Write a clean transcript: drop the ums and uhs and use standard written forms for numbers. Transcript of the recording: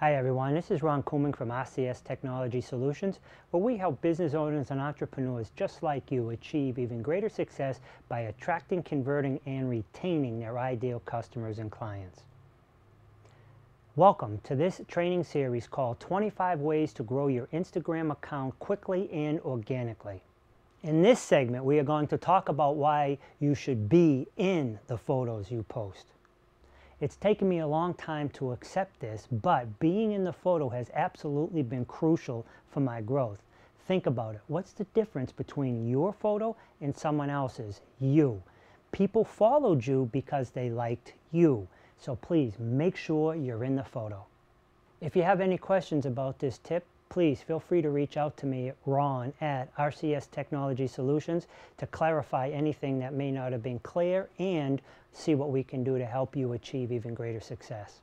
Hi everyone, this is Ron Couming from RCS Technology Solutions, where we help business owners and entrepreneurs just like you achieve even greater success by attracting, converting, and retaining their ideal customers and clients. Welcome to this training series called 25 Ways to Grow Your Instagram Account Quickly and Organically. In this segment, we are going to talk about why you should be in the photos you post. It's taken me a long time to accept this, but being in the photo has absolutely been crucial for my growth. Think about it. What's the difference between your photo and someone else's? You. People followed you because they liked you. So please make sure you're in the photo. If you have any questions about this tip, please feel free to reach out to me, Ron, at RCS Technology Solutions, to clarify anything that may not have been clear and see what we can do to help you achieve even greater success.